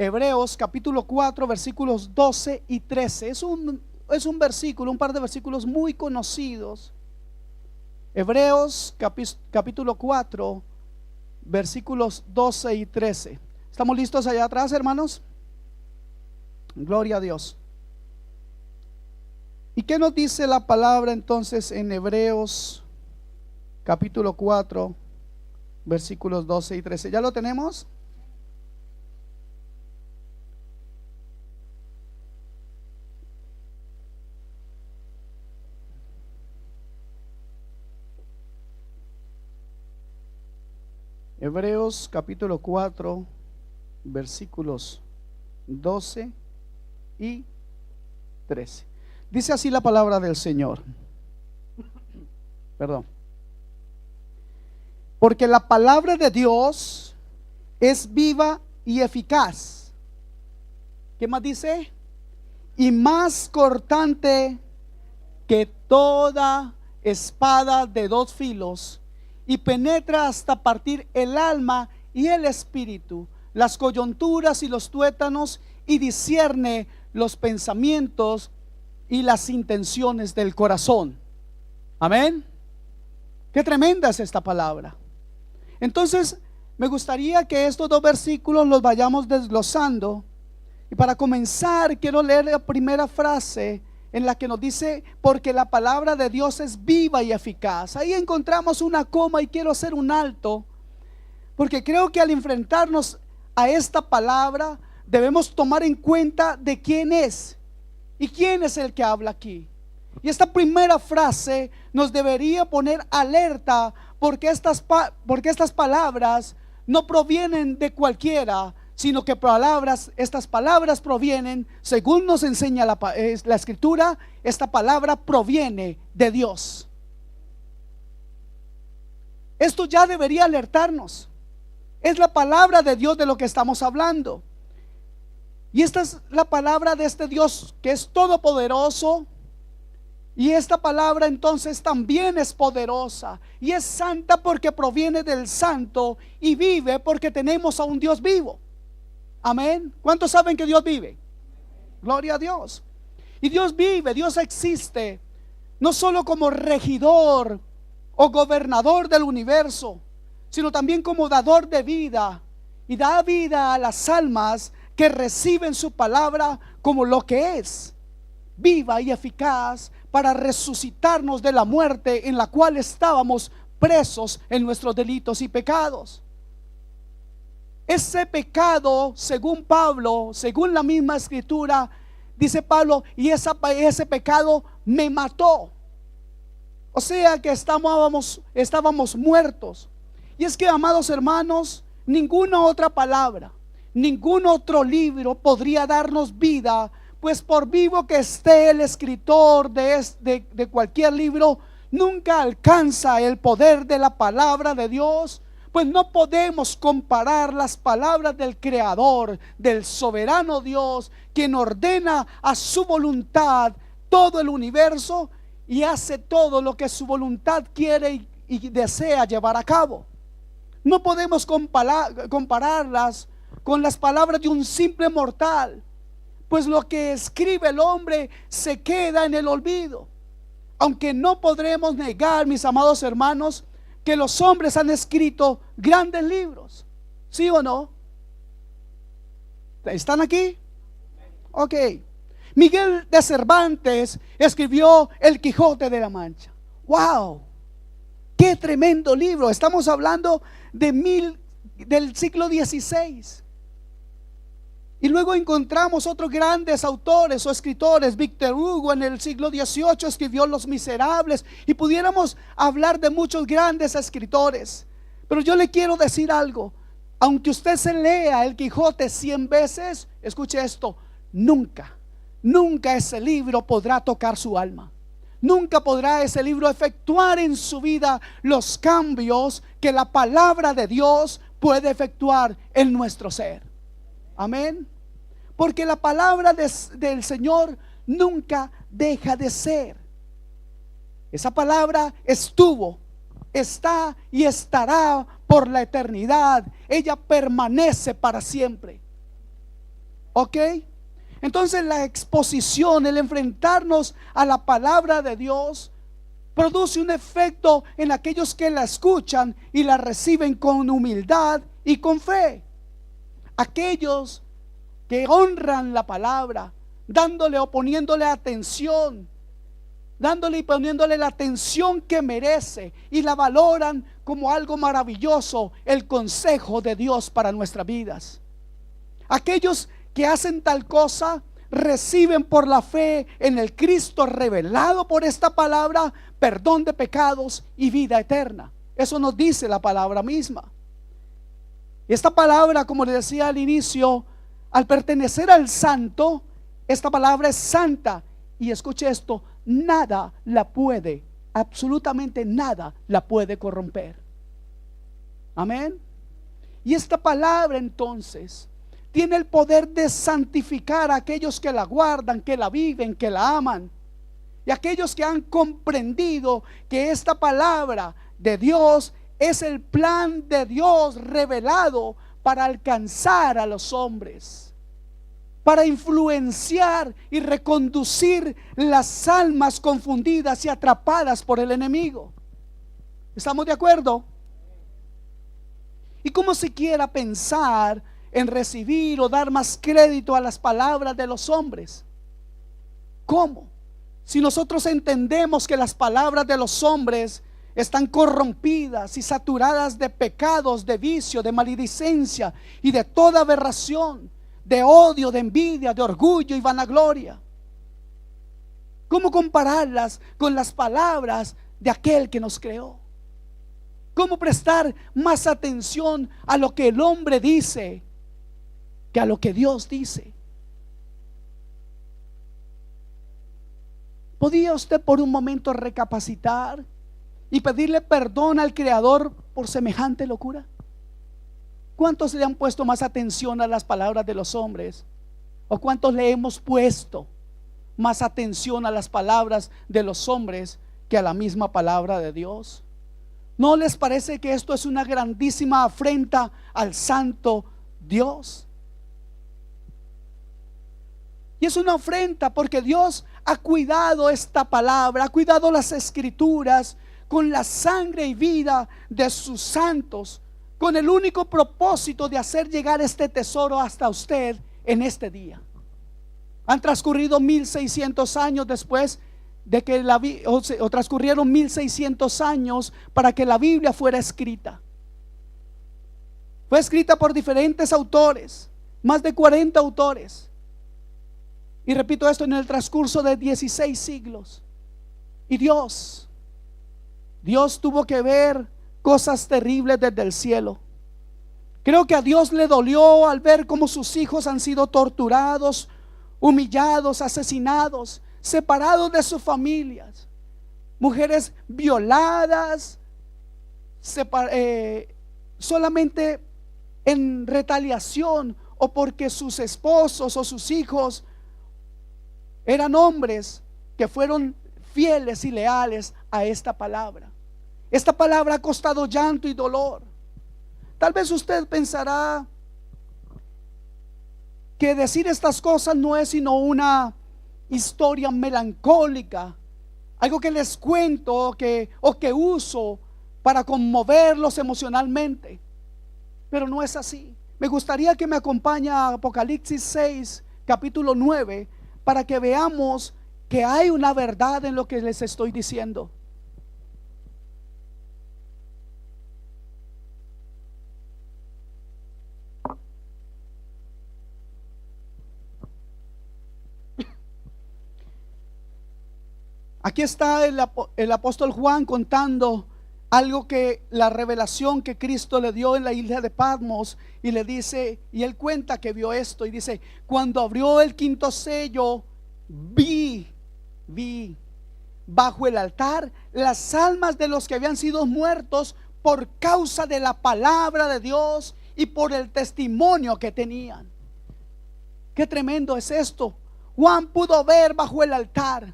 Hebreos capítulo 4 versículos 12 y 13. Es un versículo, un par de versículos muy conocidos. Hebreos capítulo 4 versículos 12 y 13. ¿Estamos listos allá atrás, hermanos? Gloria a Dios. ¿Y qué nos dice la palabra entonces en Hebreos capítulo 4 versículos 12 y 13? ¿Ya lo tenemos? Hebreos capítulo 4 versículos 12 y 13. Dice así la palabra del Señor. Perdón. Porque la palabra de Dios es viva y eficaz. ¿Qué más dice? Y más cortante que toda espada de dos filos, y penetra hasta partir el alma y el espíritu, las coyunturas y los tuétanos, y discierne los pensamientos y las intenciones del corazón. Amén. Qué tremenda es esta palabra. Entonces me gustaría que estos dos versículos los vayamos desglosando, y para comenzar quiero leer la primera frase en la que nos dice: porque la palabra de Dios es viva y eficaz. Ahí encontramos una coma y quiero hacer un alto, porque creo que al enfrentarnos a esta palabra debemos tomar en cuenta de quién es y quién es el que habla aquí. Y esta primera frase nos debería poner alerta, porque estas palabras no provienen de cualquiera, sino que estas palabras provienen, según nos enseña la escritura, esta palabra proviene de Dios. Esto ya debería alertarnos. Es la palabra de Dios de lo que estamos hablando. Y esta es la palabra de este Dios que es todopoderoso. Y esta palabra entonces también es poderosa y es santa, porque proviene del santo, y vive porque tenemos a un Dios vivo. Amén. ¿Cuántos saben que Dios vive? Gloria a Dios. Y Dios vive, Dios existe, no solo como regidor o gobernador del universo, sino también como dador de vida, y da vida a las almas que reciben su palabra como lo que es, viva y eficaz, para resucitarnos de la muerte en la cual estábamos presos en nuestros delitos y pecados. Ese pecado, según Pablo, según la misma escritura, dice Pablo, y ese pecado me mató. O sea que estábamos muertos. Y es que, amados hermanos, ninguna otra palabra, ningún otro libro podría darnos vida, pues por vivo que esté el escritor de cualquier libro, nunca alcanza el poder de la palabra de Dios. Pues no podemos comparar las palabras del Creador, del soberano Dios, quien ordena a su voluntad todo el universo y hace todo lo que su voluntad quiere y desea llevar a cabo. No podemos compararlas con las palabras de un simple mortal, pues lo que escribe el hombre se queda en el olvido. Aunque no podremos negar, mis amados hermanos, que los hombres han escrito grandes libros. ¿Sí o no? ¿Están aquí? Ok. Miguel de Cervantes escribió El Quijote de la Mancha. ¡Wow! ¡Qué tremendo libro! Estamos hablando del siglo XVI. Y luego encontramos otros grandes autores o escritores. Víctor Hugo en el siglo XVIII escribió Los Miserables, y pudiéramos hablar de muchos grandes escritores. Pero yo le quiero decir algo: aunque usted se lea El Quijote 100 veces, escuche esto, nunca ese libro podrá tocar su alma. Nunca podrá ese libro efectuar en su vida los cambios que la palabra de Dios puede efectuar en nuestro ser. Amén. Porque la palabra del Señor nunca deja de ser. Esa palabra estuvo, está y estará por la eternidad. Ella permanece para siempre. ¿Ok? Entonces la exposición, el enfrentarnos a la palabra de Dios, produce un efecto en aquellos que la escuchan y la reciben con humildad y con fe. Aquellos que honran la palabra, dándole o poniéndole atención, dándole y poniéndole la atención que merece, y la valoran como algo maravilloso, el consejo de Dios para nuestras vidas. Aquellos que hacen tal cosa reciben por la fe en el Cristo revelado por esta palabra perdón de pecados y vida eterna. Eso nos dice la palabra misma. Esta palabra, como les decía al inicio, al pertenecer al santo, esta palabra es santa. Y escuche esto: nada la puede, absolutamente nada la puede corromper. Amén. Y esta palabra entonces tiene el poder de santificar a aquellos que la guardan, que la viven, que la aman. Y aquellos que han comprendido que esta palabra de Dios es el plan de Dios revelado para alcanzar a los hombres, para influenciar y reconducir las almas confundidas y atrapadas por el enemigo. ¿Estamos de acuerdo? Y como si quiera pensar en recibir o dar más crédito a las palabras de los hombres. ¿Cómo? Si nosotros entendemos que las palabras de los hombres están corrompidas y saturadas de pecados, de vicio, de maledicencia y de toda aberración, de odio, de envidia, de orgullo y vanagloria. ¿Cómo compararlas con las palabras de aquel que nos creó? ¿Cómo prestar más atención a lo que el hombre dice que a lo que Dios dice? ¿Podía usted por un momento recapacitar y pedirle perdón al Creador por semejante locura? ¿Cuántos le han puesto más atención a las palabras de los hombres? ¿O cuántos le hemos puesto más atención a las palabras de los hombres que a la misma palabra de Dios? ¿No les parece que esto es una grandísima afrenta al santo Dios? Y es una afrenta porque Dios ha cuidado esta palabra, ha cuidado las escrituras con la sangre y vida de sus santos, con el único propósito de hacer llegar este tesoro hasta usted en este día. Han transcurrido 1600 años después de que transcurrieron 1600 años para que la Biblia fuera escrita. Fue escrita por diferentes autores, más de 40 autores. Y repito esto, en el transcurso de 16 siglos. Y Dios tuvo que ver cosas terribles desde el cielo. Creo que a Dios le dolió al ver cómo sus hijos han sido torturados, humillados, asesinados, separados de sus familias, mujeres violadas, solamente en retaliación o porque sus esposos o sus hijos eran hombres que fueron fieles y leales a esta palabra. Esta palabra ha costado llanto y dolor. Tal vez usted pensará que decir estas cosas no es sino una historia melancólica, algo que les cuento o que uso para conmoverlos emocionalmente. Pero no es así. Me gustaría que me acompañe a Apocalipsis 6, capítulo 9, para que veamos que hay una verdad en lo que les estoy diciendo. Aquí está el apóstol Juan contando algo que la revelación que Cristo le dio en la isla de Patmos, y le dice, y él cuenta que vio esto y dice: cuando abrió el quinto sello, vi bajo el altar las almas de los que habían sido muertos por causa de la palabra de Dios y por el testimonio que tenían. Qué tremendo es esto. Juan pudo ver bajo el altar.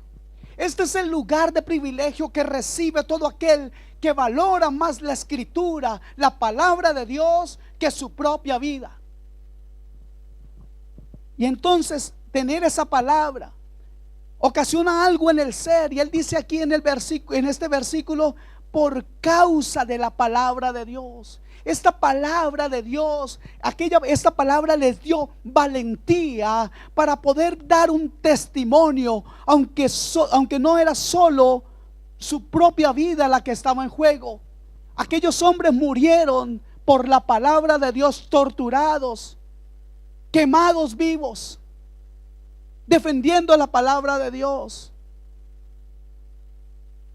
Este es el lugar de privilegio que recibe todo aquel que valora más la escritura, la palabra de Dios, que su propia vida. Y entonces tener esa palabra ocasiona algo en el ser. Y él dice aquí en este versículo, por causa de la palabra de Dios. Esta palabra de Dios, esta palabra les dio valentía para poder dar un testimonio, aunque no era solo su propia vida la que estaba en juego. Aquellos hombres murieron por la palabra de Dios, torturados, quemados vivos, defendiendo la palabra de Dios.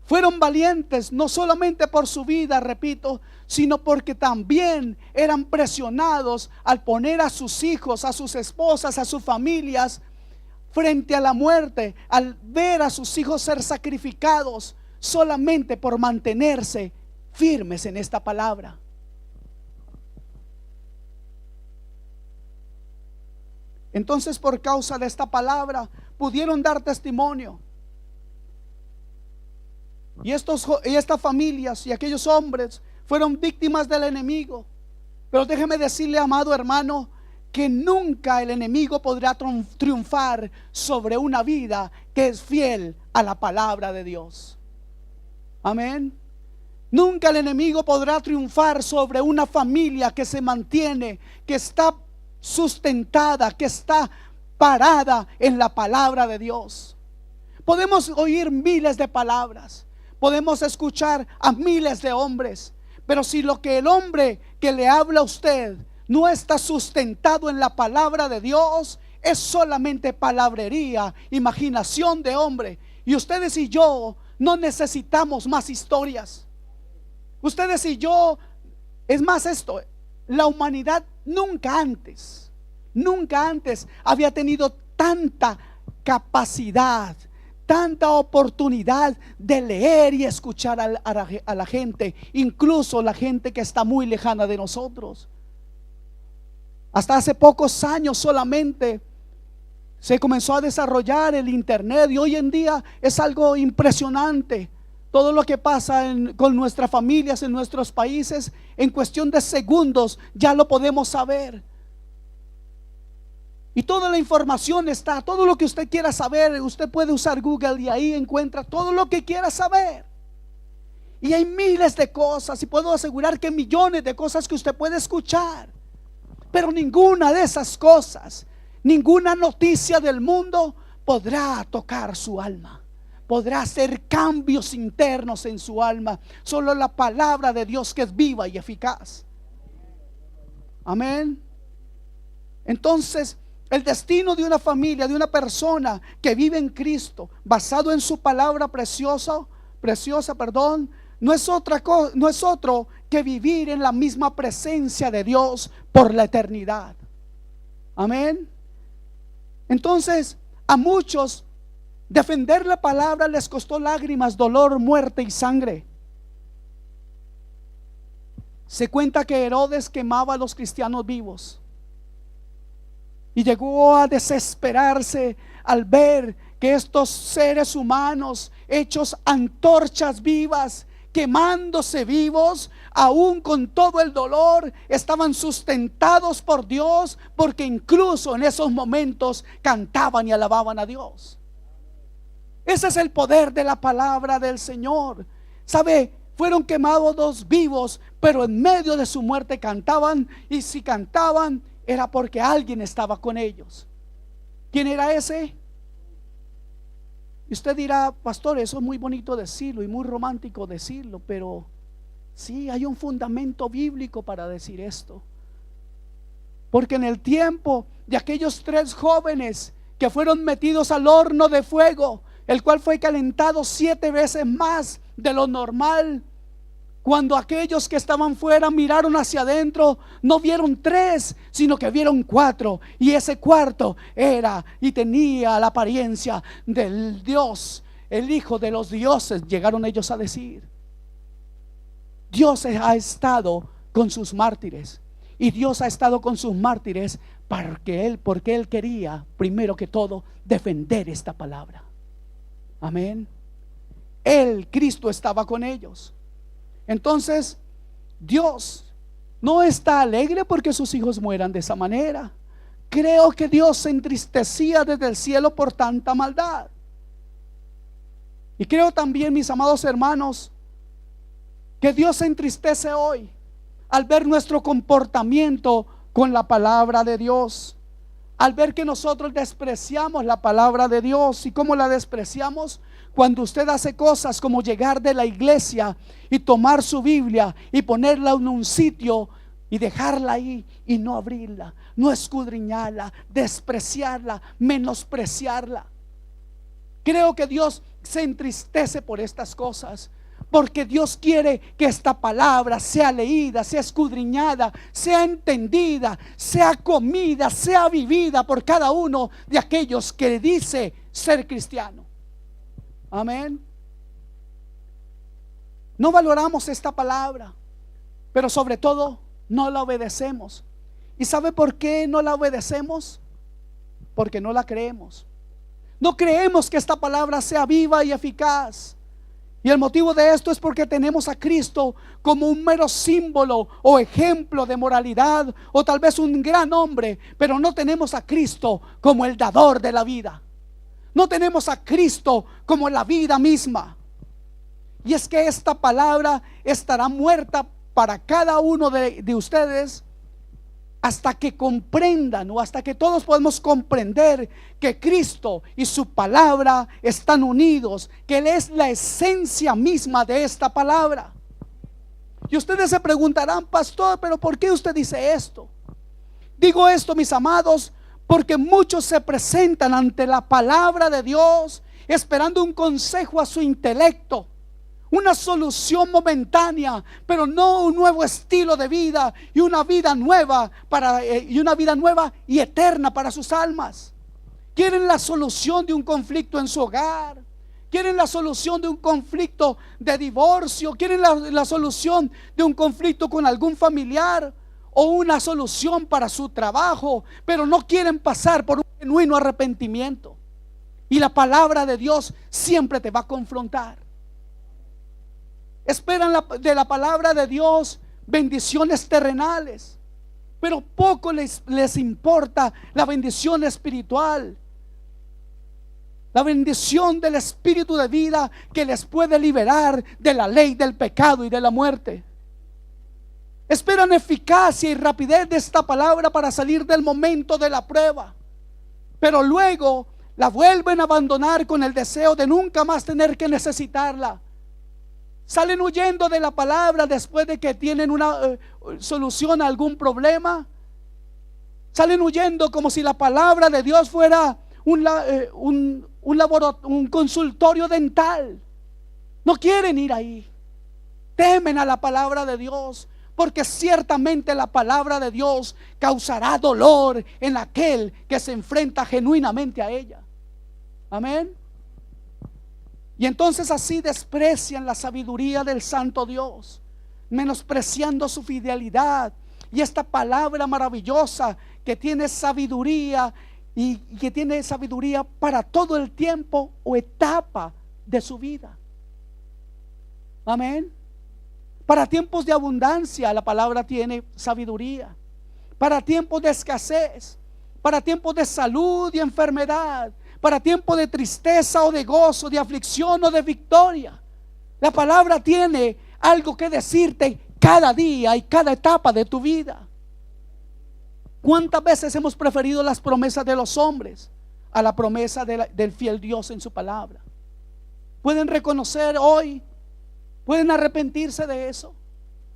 Fueron valientes no solamente por su vida, repito, sino porque también eran presionados al poner a sus hijos, a sus esposas, a sus familias frente a la muerte, al ver a sus hijos ser sacrificados solamente por mantenerse firmes en esta palabra. Entonces, por causa de esta palabra pudieron dar testimonio. Y estas familias y aquellos hombres fueron víctimas del enemigo. Pero déjeme decirle, amado hermano, que nunca el enemigo podrá triunfar sobre una vida que es fiel a la palabra de Dios. Amén. Nunca el enemigo podrá triunfar sobre una familia que se mantiene, que está sustentada, que está parada en la palabra de Dios. Podemos oír miles de palabras, podemos escuchar a miles de hombres, pero si lo que el hombre que le habla a usted no está sustentado en la palabra de Dios, es solamente palabrería, imaginación de hombre. Y ustedes y yo no necesitamos más historias. Ustedes y yo, es más esto, la humanidad nunca antes había tenido tanta capacidad, tanta oportunidad de leer y escuchar a la gente, incluso la gente que está muy lejana de nosotros. Hasta hace pocos años solamente se comenzó a desarrollar el internet, y hoy en día es algo impresionante. Todo lo que pasa con nuestras familias en nuestros países, en cuestión de segundos ya lo podemos saber. Y toda la información está, todo lo que usted quiera saber, usted puede usar Google y ahí encuentra todo lo que quiera saber. Y hay miles de cosas, y puedo asegurar que millones de cosas que usted puede escuchar. Pero ninguna de esas cosas, ninguna noticia del mundo podrá tocar su alma, podrá hacer cambios internos en su alma. Solo la palabra de Dios, que es viva y eficaz. Amén. Entonces, el destino de una familia, de una persona que vive en Cristo, basado en su palabra preciosa, no es otro que vivir en la misma presencia de Dios por la eternidad. Amén. Entonces, a muchos defender la palabra les costó lágrimas, dolor, muerte y sangre. Se cuenta que Herodes quemaba a los cristianos vivos, y llegó a desesperarse al ver que estos seres humanos, hechos antorchas vivas, quemándose vivos, aún con todo el dolor, estaban sustentados por Dios, porque incluso en esos momentos cantaban y alababan a Dios. Ese es el poder de la palabra del Señor. ¿Sabe? Fueron quemados vivos, pero en medio de su muerte cantaban, y si cantaban era porque alguien estaba con ellos. ¿Quién era ese? Y usted dirá, pastor, eso es muy bonito decirlo y muy romántico decirlo, pero sí, hay un fundamento bíblico para decir esto. Porque en el tiempo de aquellos 3 jóvenes que fueron metidos al horno de fuego, el cual fue calentado 7 veces más de lo normal, cuando aquellos que estaban fuera miraron hacia adentro, no vieron 3, sino que vieron 4. Y ese cuarto era y tenía la apariencia del Dios, el Hijo de los dioses, llegaron ellos a decir. Dios ha estado con sus mártires, y Dios ha estado con sus mártires porque Él quería, primero que todo, defender esta palabra. Amén. Cristo estaba con ellos. Entonces, Dios no está alegre porque sus hijos mueran de esa manera. creo que Dios se entristecía desde el cielo por tanta maldad. Y creo también, mis amados hermanos, que Dios se entristece hoy al ver nuestro comportamiento con la palabra de Dios, al ver que nosotros despreciamos la palabra de Dios. ¿Y cómo la despreciamos? Cuando usted hace cosas como llegar de la iglesia y tomar su Biblia y ponerla en un sitio y dejarla ahí y no abrirla, no escudriñarla, despreciarla, menospreciarla. Creo que Dios se entristece por estas cosas, porque Dios quiere que esta palabra sea leída, sea escudriñada, sea entendida, sea comida, sea vivida por cada uno de aquellos que dice ser cristiano. Amén. No valoramos esta palabra, pero sobre todo no la obedecemos. ¿Y sabe por qué no la obedecemos? Porque no la creemos. No creemos que esta palabra sea viva y eficaz. Y el motivo de esto es porque tenemos a Cristo como un mero símbolo o ejemplo de moralidad, o tal vez un gran hombre, pero no tenemos a Cristo como el dador de la vida. No tenemos a Cristo como la vida misma. Y es que esta palabra estará muerta para cada uno de ustedes hasta que comprendan, o hasta que todos podemos comprender que Cristo y su palabra están unidos, que Él es la esencia misma de esta palabra. Y ustedes se preguntarán: pastor, ¿pero por qué usted dice esto? Digo esto, mis amados, porque muchos se presentan ante la palabra de Dios esperando un consejo a su intelecto, una solución momentánea, pero no un nuevo estilo de vida y una vida nueva y eterna para sus almas. Quieren la solución de un conflicto en su hogar, quieren la solución de un conflicto de divorcio, quieren la solución de un conflicto con algún familiar, o una solución para su trabajo, pero no quieren pasar por un genuino arrepentimiento. Y la palabra de Dios siempre te va a confrontar. Esperan de la palabra de Dios bendiciones terrenales, pero poco les importa la bendición espiritual, la bendición del espíritu de vida que les puede liberar de la ley del pecado y de la muerte. Esperan eficacia y rapidez de esta palabra para salir del momento de la prueba, pero luego la vuelven a abandonar con el deseo de nunca más tener que necesitarla. Salen huyendo de la palabra después de que tienen una solución a algún problema. Salen huyendo como si la palabra de Dios fuera un consultorio dental. No quieren ir ahí. Temen a la palabra de Dios, porque ciertamente la palabra de Dios causará dolor en aquel que se enfrenta genuinamente a ella. Amén. Y entonces así desprecian la sabiduría del Santo Dios, menospreciando su fidelidad y esta palabra maravillosa que tiene sabiduría, y que tiene sabiduría para todo el tiempo o etapa de su vida. Amén. Para tiempos de abundancia la palabra tiene sabiduría, para tiempos de escasez, para tiempos de salud y enfermedad, para tiempo de tristeza o de gozo, de aflicción o de victoria. La palabra tiene algo que decirte cada día y cada etapa de tu vida. ¿Cuántas veces hemos preferido las promesas de los hombres a la promesa del fiel Dios en su palabra? ¿Pueden reconocer hoy? ¿Pueden arrepentirse de eso?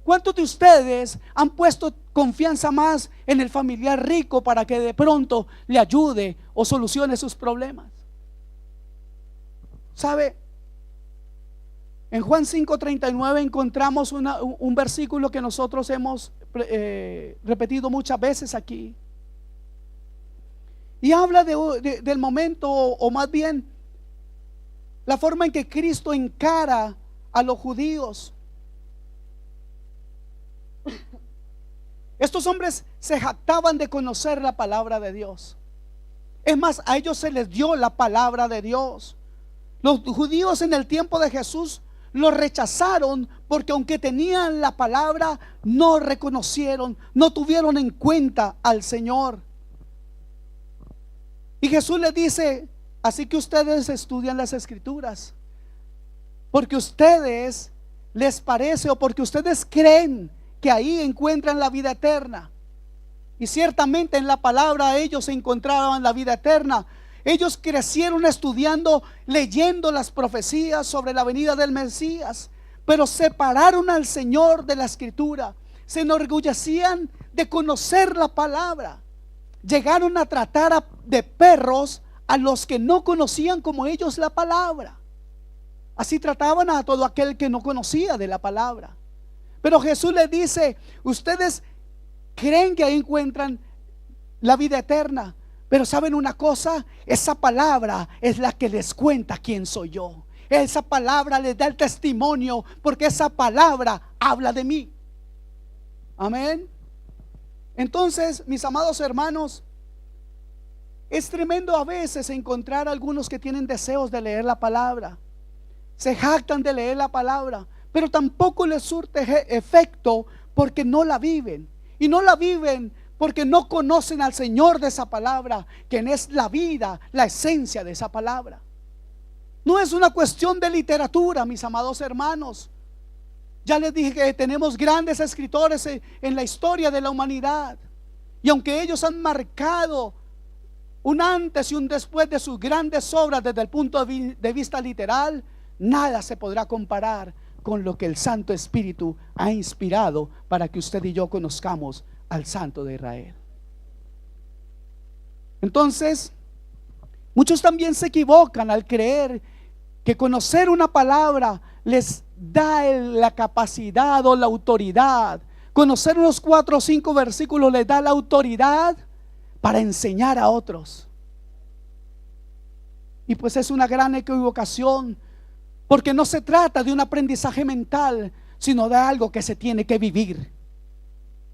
¿Cuántos de ustedes han puesto confianza más en el familiar rico para que de pronto le ayude o solucione sus problemas? ¿Sabe? En Juan 5:39 encontramos un versículo que nosotros hemos repetido muchas veces aquí. Y habla del momento, o más bien la forma en que Cristo encara a los judíos. Estos hombres se jactaban de conocer la palabra de Dios. Es más, a ellos se les dio la palabra de Dios. Los judíos en el tiempo de Jesús lo rechazaron porque aunque tenían la palabra, no reconocieron, no tuvieron en cuenta al Señor. Y Jesús les dice: así que ustedes estudian las escrituras, porque ustedes les parece, o porque ustedes creen que ahí encuentran la vida eterna. Y ciertamente en la palabra ellos encontraban la vida eterna. Ellos crecieron estudiando, leyendo las profecías sobre la venida del Mesías, pero separaron al Señor de la escritura. Se enorgullecían de conocer la palabra. Llegaron a tratar de perros a los que no conocían como ellos la palabra. Así trataban a todo aquel que no conocía de la palabra. Pero Jesús les dice: ustedes creen que ahí encuentran la vida eterna, pero ¿saben una cosa? Esa palabra es la que les cuenta quién soy yo. Esa palabra les da el testimonio, porque esa palabra habla de mí. Amén. Entonces, mis amados hermanos, es tremendo a veces encontrar algunos que tienen deseos de leer la palabra, se jactan de leer la palabra, pero tampoco les surte efecto porque no la viven. Y no la viven porque no conocen al Señor de esa palabra, quien es la vida, la esencia de esa palabra. No es una cuestión de literatura, mis amados hermanos. Ya les dije que tenemos grandes escritores en la historia de la humanidad, y aunque ellos han marcado un antes y un después de sus grandes obras desde el punto de vista literal, nada se podrá comparar con lo que el Santo Espíritu ha inspirado para que usted y yo conozcamos al Santo de Israel. Entonces, muchos también se equivocan al creer que conocer una palabra les da la capacidad o la autoridad. Conocer unos 4 o 5 versículos les da la autoridad para enseñar a otros. Y pues es una gran equivocación, porque no se trata de un aprendizaje mental, sino de algo que se tiene que vivir.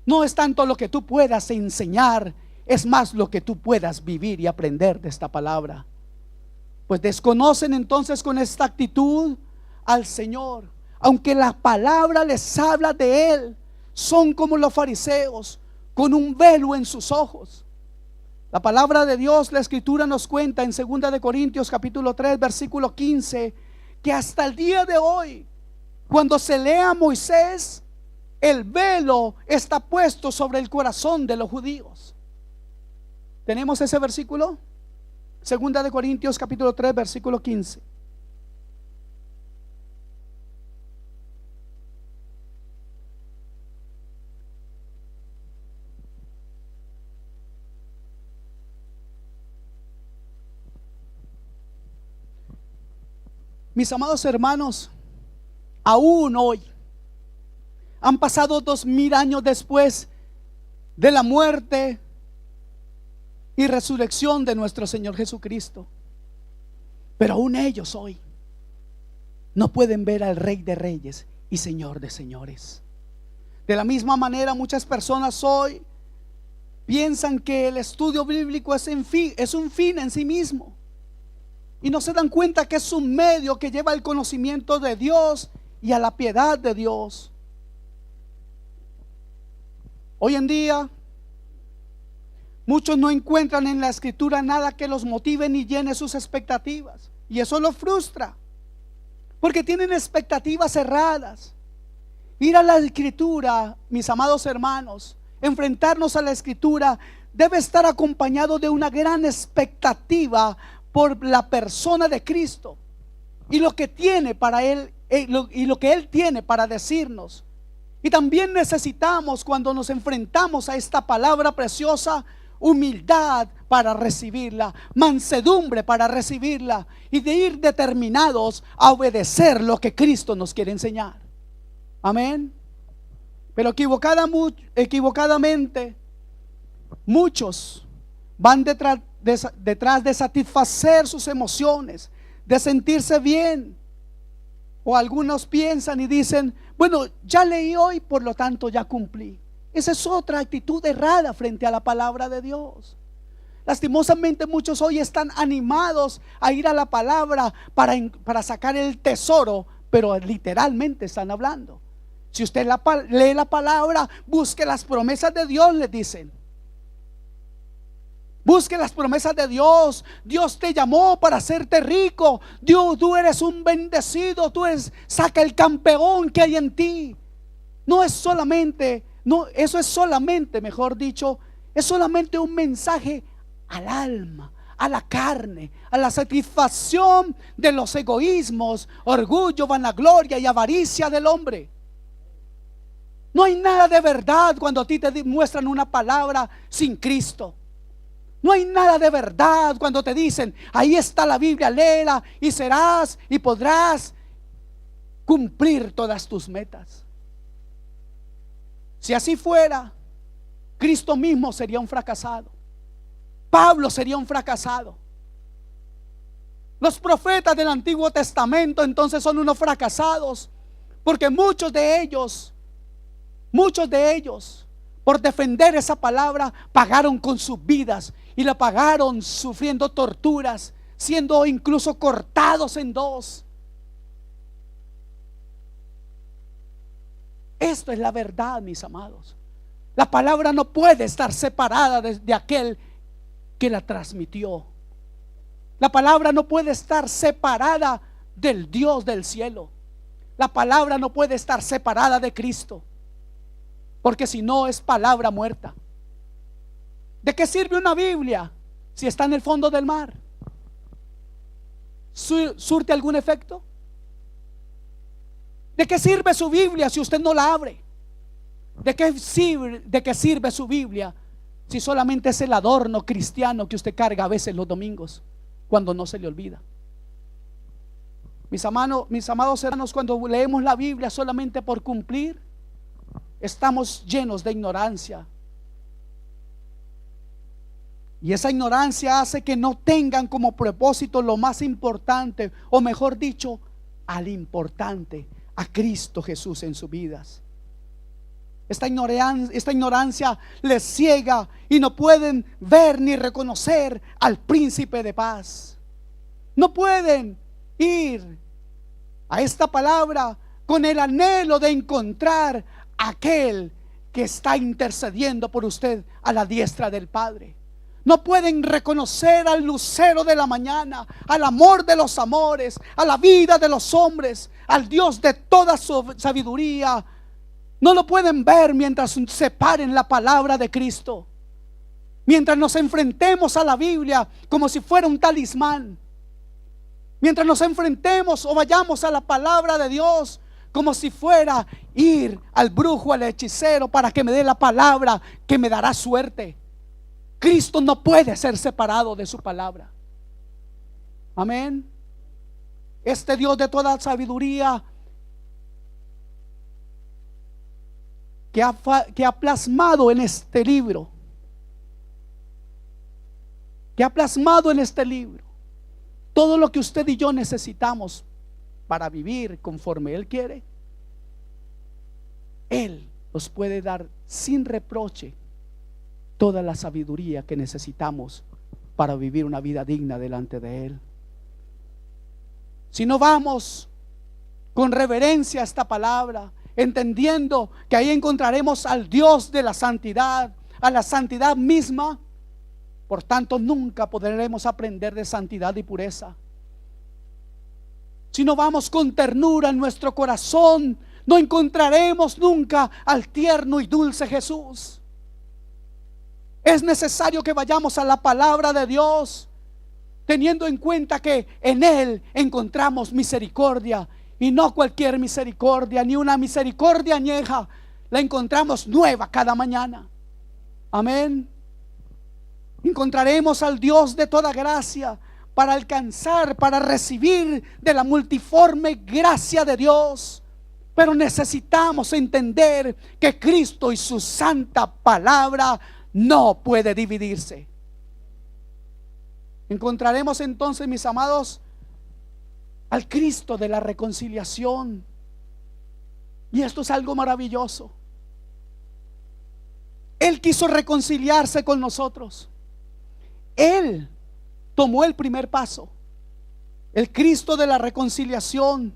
No es tanto lo que tú puedas enseñar, es más lo que tú puedas vivir y aprender de esta palabra. Pues desconocen entonces con esta actitud al Señor. Aunque la palabra les habla de Él, son como los fariseos, con un velo en sus ojos. La palabra de Dios, la Escritura nos cuenta en 2 de Corintios capítulo 3 versículo 15, que hasta el día de hoy, cuando se lea a Moisés, el velo está puesto sobre el corazón de los judíos. ¿Tenemos ese versículo? 2 de Corintios capítulo 3 versículo 15. Mis amados hermanos, aún hoy, han pasado 2000 años después de la muerte y resurrección de nuestro Señor Jesucristo, pero aún ellos hoy no pueden ver al Rey de Reyes y Señor de Señores. De la misma manera, muchas personas hoy piensan que el estudio bíblico es un fin en sí mismo, y no se dan cuenta que es un medio que lleva al conocimiento de Dios y a la piedad de Dios. Hoy en día, muchos no encuentran en la Escritura nada que los motive ni llene sus expectativas, y eso los frustra, porque tienen expectativas cerradas. Ir a la Escritura, mis amados hermanos, enfrentarnos a la Escritura debe estar acompañado de una gran expectativa por la persona de Cristo y lo que tiene para Él, y lo que Él tiene para decirnos. Y también necesitamos, cuando nos enfrentamos a esta palabra preciosa, humildad para recibirla, mansedumbre para recibirla, y de ir determinados a obedecer lo que Cristo nos quiere enseñar. Amén. Pero equivocadamente muchos van detrás de satisfacer sus emociones, de sentirse bien. O algunos piensan y dicen: bueno, ya leí hoy, por lo tanto ya cumplí. Esa es otra actitud errada frente a la palabra de Dios. Lastimosamente muchos hoy están animados a ir a la palabra para sacar el tesoro, pero literalmente están hablando. Si usted lee la palabra, busque las promesas de Dios, les dicen. Busque las promesas de Dios. Dios te llamó para hacerte rico. Dios, tú eres un bendecido. Saca el campeón que hay en ti. No es solamente, no, eso es solamente, mejor dicho, es solamente un mensaje al alma, a la carne, a la satisfacción de los egoísmos, orgullo, vanagloria y avaricia del hombre. No hay nada de verdad cuando a ti te muestran una palabra sin Cristo. No hay nada de verdad cuando te dicen, ahí está la Biblia, léela y serás y podrás cumplir todas tus metas. Si así fuera, Cristo mismo sería un fracasado. Pablo sería un fracasado. Los profetas del Antiguo Testamento entonces son unos fracasados, porque muchos de ellos, por defender esa palabra, pagaron con sus vidas, y la pagaron sufriendo torturas, siendo incluso cortados en dos. Esto es la verdad, mis amados. La palabra no puede estar separada de aquel que la transmitió. La palabra no puede estar separada del Dios del cielo. La palabra no puede estar separada de Cristo, porque si no es palabra muerta. ¿De qué sirve una Biblia si está en el fondo del mar? ¿Surte algún efecto? ¿De qué sirve su Biblia si usted no la abre? ¿De qué sirve su Biblia si solamente es el adorno cristiano que usted carga a veces los domingos, cuando no se le olvida? Mis amados hermanos, cuando leemos la Biblia solamente por cumplir, estamos llenos de ignorancia. Y esa ignorancia hace que no tengan como propósito lo más importante, o mejor dicho, al importante, a Cristo Jesús en sus vidas. Esta ignorancia les ciega y no pueden ver ni reconocer al príncipe de paz. No pueden ir a esta palabra con el anhelo de encontrar a aquel que está intercediendo por usted a la diestra del Padre. No pueden reconocer al lucero de la mañana, al amor de los amores, a la vida de los hombres, al Dios de toda su sabiduría. No lo pueden ver mientras separen la palabra de Cristo, mientras nos enfrentemos a la Biblia como si fuera un talismán, mientras nos enfrentemos o vayamos a la palabra de Dios como si fuera ir al brujo, al hechicero, para que me dé la palabra que me dará suerte. Cristo no puede ser separado de su palabra. Amén. Este Dios de toda sabiduría que ha plasmado en este libro, todo lo que usted y yo necesitamos para vivir conforme Él quiere, Él nos puede dar sin reproche toda la sabiduría que necesitamos para vivir una vida digna delante de Él. Si no vamos con reverencia a esta palabra, entendiendo que ahí encontraremos al Dios de la santidad, a la santidad misma, por tanto nunca podremos aprender de santidad y pureza. Si no vamos con ternura en nuestro corazón, no encontraremos nunca al tierno y dulce Jesús. Es necesario que vayamos a la palabra de Dios, teniendo en cuenta que en Él encontramos misericordia, y no cualquier misericordia, ni una misericordia añeja. La encontramos nueva cada mañana. Amén. Encontraremos al Dios de toda gracia para alcanzar, para recibir de la multiforme gracia de Dios. Pero necesitamos entender que Cristo y su santa palabra no puede dividirse. Encontraremos entonces, mis amados, al Cristo de la reconciliación. Y esto es algo maravilloso. Él quiso reconciliarse con nosotros. Él tomó el primer paso. El Cristo de la reconciliación,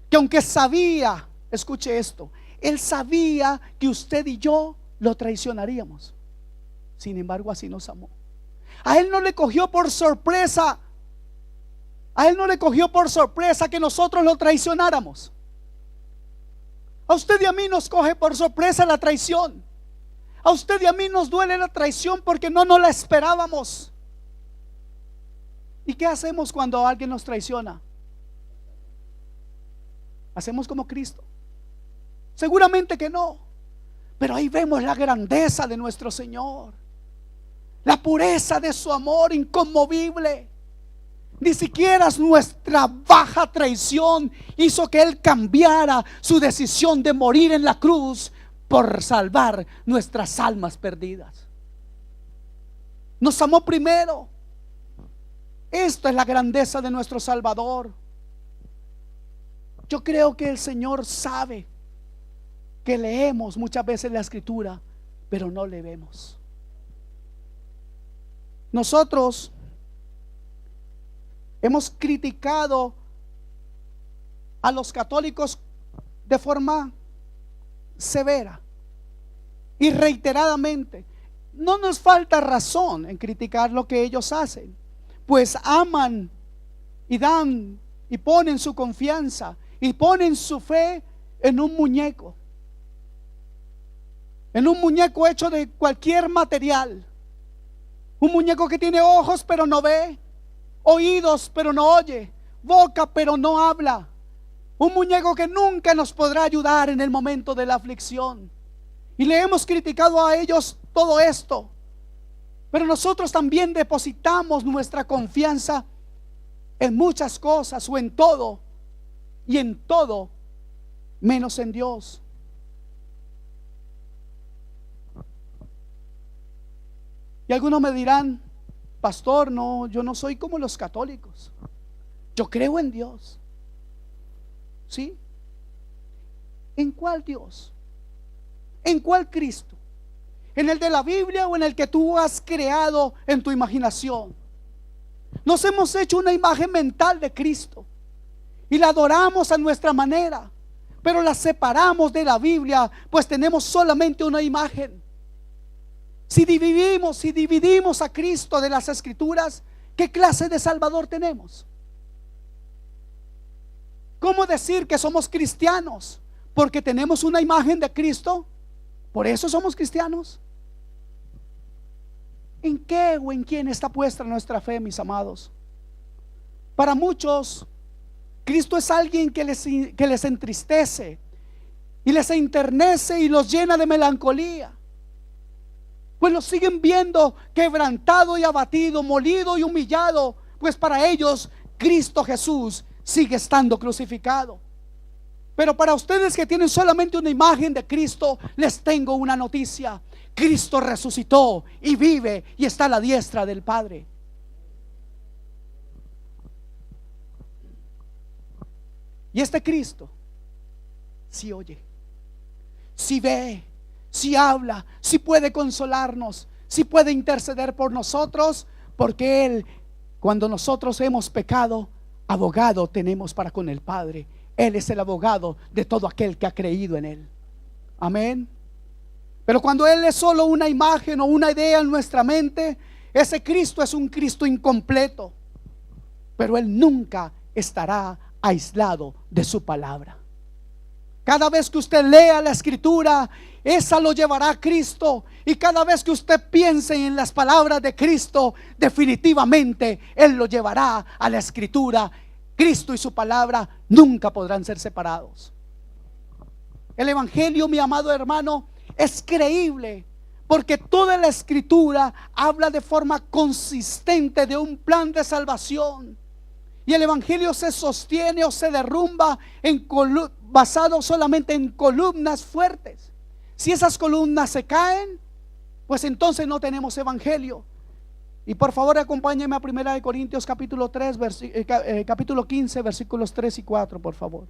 que aunque sabía, escuche esto, Él sabía que usted y yo lo traicionaríamos. Sin embargo, así nos amó. A él no le cogió por sorpresa. A él no le cogió por sorpresa que nosotros lo traicionáramos. A usted y a mí nos coge por sorpresa la traición. A usted y a mí nos duele la traición porque no nos la esperábamos. ¿Y qué hacemos cuando alguien nos traiciona? ¿Hacemos como Cristo? Seguramente que no. Pero ahí vemos la grandeza de nuestro Señor, la pureza de su amor inconmovible. Ni siquiera nuestra baja traición hizo que Él cambiara su decisión de morir en la cruz por salvar nuestras almas perdidas. Nos amó primero. Esto es la grandeza de nuestro Salvador. Yo creo que el Señor sabe que leemos muchas veces la Escritura, pero no le vemos. Nosotros hemos criticado a los católicos de forma severa y reiteradamente. No nos falta razón en criticar lo que ellos hacen, pues aman y dan y ponen su confianza y ponen su fe en un muñeco hecho de cualquier material, un muñeco que tiene ojos pero no ve, oídos pero no oye, boca pero no habla, un muñeco que nunca nos podrá ayudar en el momento de la aflicción. Y le hemos criticado a ellos todo esto, pero nosotros también depositamos nuestra confianza en muchas cosas o en todo, y en todo menos en Dios. Y algunos me dirán: pastor, no, yo no soy como los católicos, yo creo en Dios. ¿Sí? ¿En cuál Dios? ¿En cuál Cristo? ¿En el de la Biblia o en el que tú has creado en tu imaginación? Nos hemos hecho una imagen mental de Cristo y la adoramos a nuestra manera, pero la separamos de la Biblia, pues tenemos solamente una imagen. Si dividimos a Cristo de las Escrituras, ¿qué clase de Salvador tenemos? ¿Cómo decir que somos cristianos? Porque tenemos una imagen de Cristo, ¿por eso somos cristianos? ¿En qué o en quién está puesta nuestra fe, mis amados? Para muchos, Cristo es alguien que les entristece y les enternece y los llena de melancolía, pues lo siguen viendo quebrantado y abatido, molido y humillado, pues para ellos Cristo Jesús sigue estando crucificado. Pero para ustedes que tienen solamente una imagen de Cristo, les tengo una noticia: Cristo resucitó y vive y está a la diestra del Padre. Y este Cristo sí oye, sí ve, sí habla, sí puede consolarnos, sí puede interceder por nosotros, porque Él, cuando nosotros hemos pecado, abogado tenemos para con el Padre. Él es el abogado de todo aquel que ha creído en Él. Amén. Pero cuando Él es solo una imagen o una idea en nuestra mente, ese Cristo es un Cristo incompleto. Pero Él nunca estará aislado de su palabra. Cada vez que usted lea la Escritura, esa lo llevará a Cristo. Y cada vez que usted piense en las palabras de Cristo, definitivamente Él lo llevará a la Escritura. Cristo y su palabra nunca podrán ser separados. El Evangelio, mi amado hermano, es creíble, porque toda la Escritura habla de forma consistente de un plan de salvación. Y el Evangelio se sostiene o se derrumba basado solamente en columnas fuertes. Si esas columnas se caen, pues entonces no tenemos Evangelio. Y por favor acompáñenme a 1 Corintios capítulo 15 versículos 3 y 4, por favor.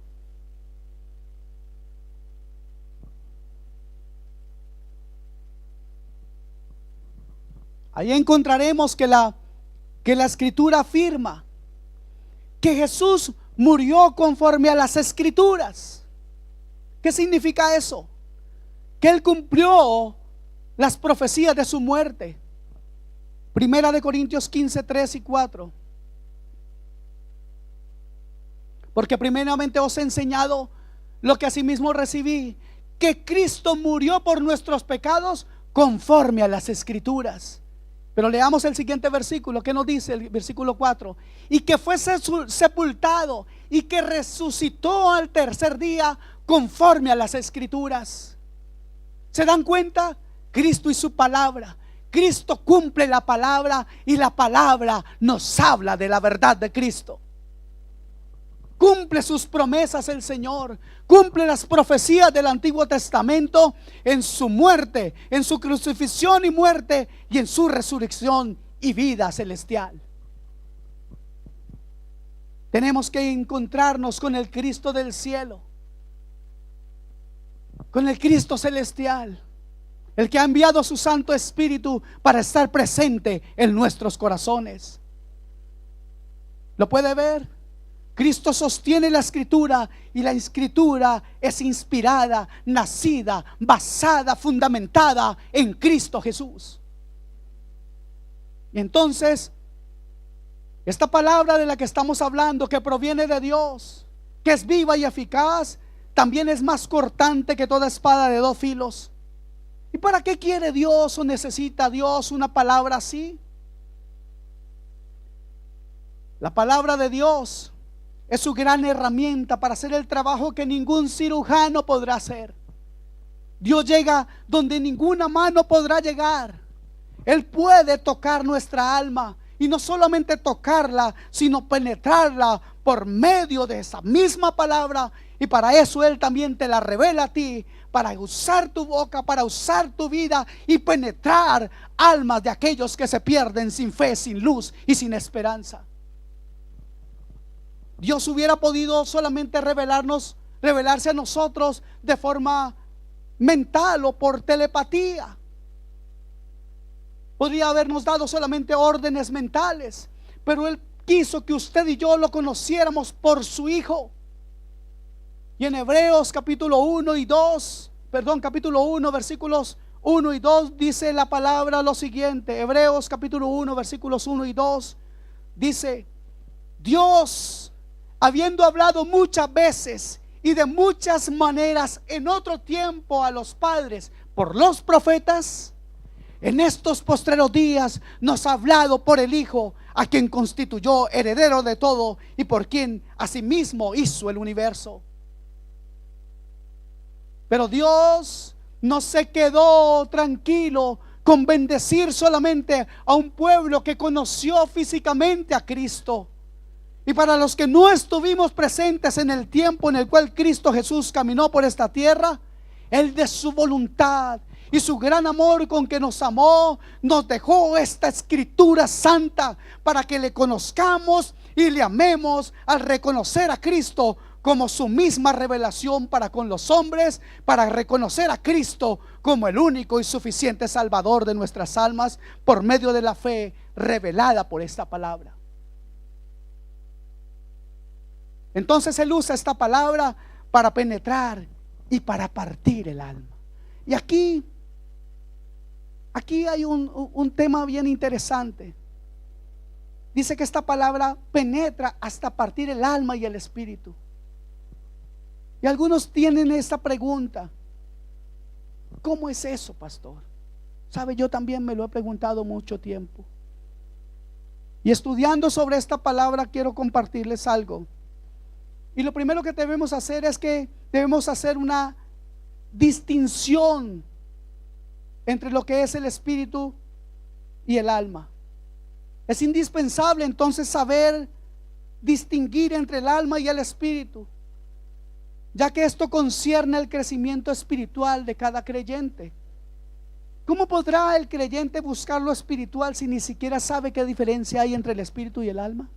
Ahí encontraremos que la Escritura afirma que Jesús murió conforme a las Escrituras. ¿Qué significa eso? Que Él cumplió las profecías de su muerte. Primera de Corintios 15, 3 y 4. Porque primeramente os he enseñado lo que asimismo recibí, que Cristo murió por nuestros pecados conforme a las Escrituras. Pero leamos el siguiente versículo. ¿Qué nos dice el versículo 4? Y que fue sepultado y que resucitó al tercer día conforme a las Escrituras. ¿Se dan cuenta? Cristo y su palabra. Cristo cumple la palabra y la palabra nos habla de la verdad de Cristo. Cumple sus promesas el Señor, cumple las profecías del Antiguo Testamento en su muerte, en su crucifixión y muerte, y en su resurrección y vida celestial. Tenemos que encontrarnos con el Cristo del cielo, con el Cristo celestial, el que ha enviado su Santo Espíritu para estar presente en nuestros corazones. ¿Lo puede ver? Cristo sostiene la Escritura, y la Escritura es inspirada, nacida, basada, fundamentada en Cristo Jesús. Y entonces, esta palabra de la que estamos hablando, que proviene de Dios, que es viva y eficaz, también es más cortante que toda espada de dos filos. ¿Y para qué quiere Dios o necesita Dios una palabra así? La palabra de Dios es su gran herramienta para hacer el trabajo que ningún cirujano podrá hacer. Dios llega donde ninguna mano podrá llegar. Él puede tocar nuestra alma, y no solamente tocarla, sino penetrarla por medio de esa misma palabra. Y para eso Él también te la revela a ti, para usar tu boca, para usar tu vida y penetrar almas de aquellos que se pierden sin fe, sin luz y sin esperanza. Dios hubiera podido solamente revelarse a nosotros de forma mental o por telepatía. Podría habernos dado solamente órdenes mentales, pero Él quiso que usted y yo lo conociéramos por su Hijo. Y en Hebreos capítulo 1 versículos 1 y 2 dice la palabra lo siguiente. Hebreos capítulo 1 versículos 1 y 2 dice: Dios, habiendo hablado muchas veces y de muchas maneras en otro tiempo a los padres por los profetas, en estos postreros días nos ha hablado por el Hijo, a quien constituyó heredero de todo y por quien asimismo hizo el universo. Pero Dios no se quedó tranquilo con bendecir solamente a un pueblo que conoció físicamente a Cristo. Y para los que no estuvimos presentes en el tiempo en el cual Cristo Jesús caminó por esta tierra, Él de su voluntad y su gran amor con que nos amó, nos dejó esta Escritura santa para que le conozcamos y le amemos, al reconocer a Cristo como su misma revelación para con los hombres, para reconocer a Cristo como el único y suficiente Salvador de nuestras almas por medio de la fe revelada por esta palabra. Entonces Él usa esta palabra para penetrar y para partir el alma. Y aquí hay un tema bien interesante. Dice que esta palabra penetra hasta partir el alma y el espíritu. Y algunos tienen esta pregunta: ¿cómo es eso, pastor? Sabe, yo también me lo he preguntado mucho tiempo. Y estudiando sobre esta palabra quiero compartirles algo. Y lo primero que debemos hacer es que debemos hacer una distinción entre lo que es el espíritu y el alma. Es indispensable entonces saber distinguir entre el alma y el espíritu, ya que esto concierne el crecimiento espiritual de cada creyente. ¿Cómo podrá el creyente buscar lo espiritual si ni siquiera sabe qué diferencia hay entre el espíritu y el alma?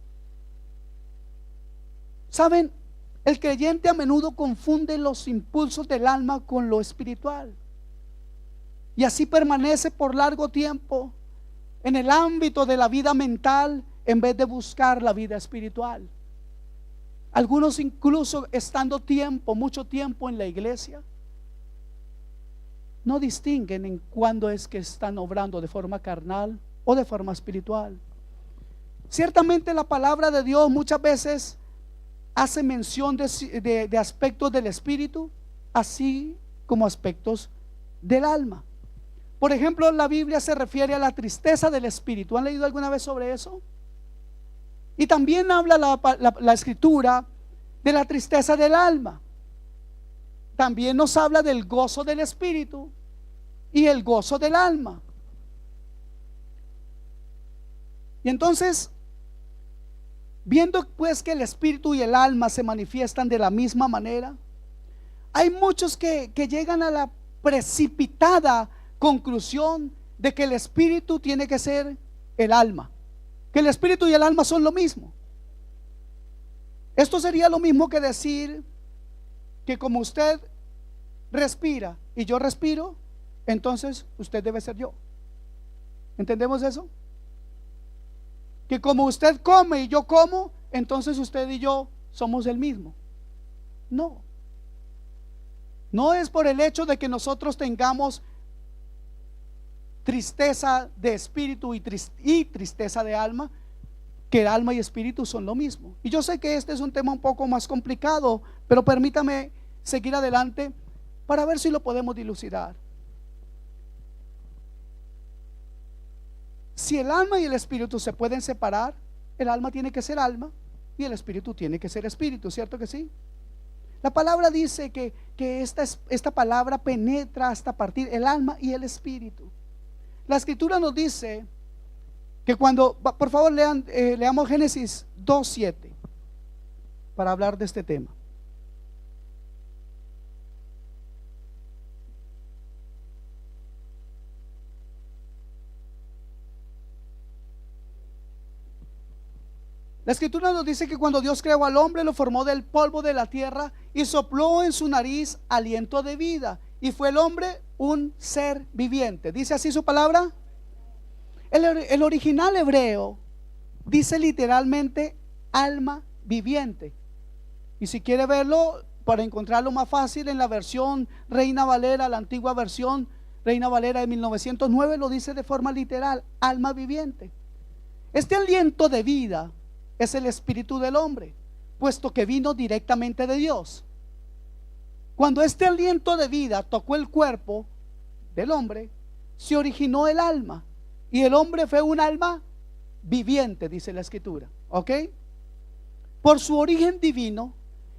¿Saben? El creyente a menudo confunde los impulsos del alma con lo espiritual, y así permanece por largo tiempo en el ámbito de la vida mental en vez de buscar la vida espiritual. Algunos incluso estando mucho tiempo en la iglesia, no distinguen en cuándo es que están obrando de forma carnal o de forma espiritual. Ciertamente la palabra de Dios muchas veces hace mención de aspectos del espíritu, así como aspectos del alma. Por ejemplo, la Biblia se refiere a la tristeza del espíritu. ¿Han leído alguna vez sobre eso? Y también habla la escritura de la tristeza del alma. También nos habla del gozo del espíritu y el gozo del alma. Y entonces, viendo pues que el espíritu y el alma se manifiestan de la misma manera, hay muchos que llegan a la precipitada conclusión de que el espíritu tiene que ser el alma, que el espíritu y el alma son lo mismo. Esto sería lo mismo que decir que como usted respira y yo respiro, entonces usted debe ser yo. ¿Entendemos eso? Que como usted come y yo como, entonces usted y yo somos el mismo. No. No es por el hecho de que nosotros tengamos tristeza de espíritu y tristeza de alma, que el alma y espíritu son lo mismo. Y yo sé que este es un tema un poco más complicado, pero permítame seguir adelante para ver si lo podemos dilucidar. Si el alma y el espíritu se pueden separar, el alma tiene que ser alma y el espíritu tiene que ser espíritu, ¿cierto que sí? La palabra dice que esta palabra penetra hasta partir el alma y el espíritu. La escritura nos dice que cuando, por favor leamos Génesis 2:7 para hablar de este tema. La escritura nos dice que cuando Dios creó al hombre, lo formó del polvo de la tierra y sopló en su nariz aliento de vida, y fue el hombre un ser viviente. ¿Dice así su palabra? El original hebreo dice literalmente alma viviente. Y si quiere verlo, para encontrarlo más fácil, en la versión Reina Valera, la antigua versión Reina Valera de 1909, lo dice de forma literal, alma viviente. Este aliento de vida es el espíritu del hombre, puesto que vino directamente de Dios. Cuando este aliento de vida tocó el cuerpo del hombre, se originó el alma, y el hombre fue un alma viviente, dice la escritura. ¿Ok? Por su origen divino,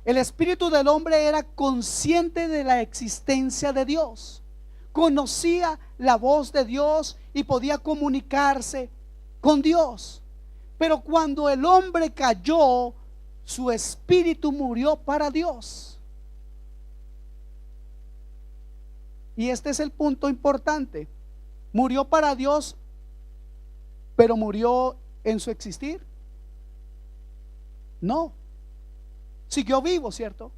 el espíritu del hombre era consciente de la existencia de Dios, conocía la voz de Dios y podía comunicarse con Dios. Pero cuando el hombre cayó, su espíritu murió para Dios. Y este es el punto importante. Murió para Dios, pero murió en su existir. No, siguió vivo, ¿cierto?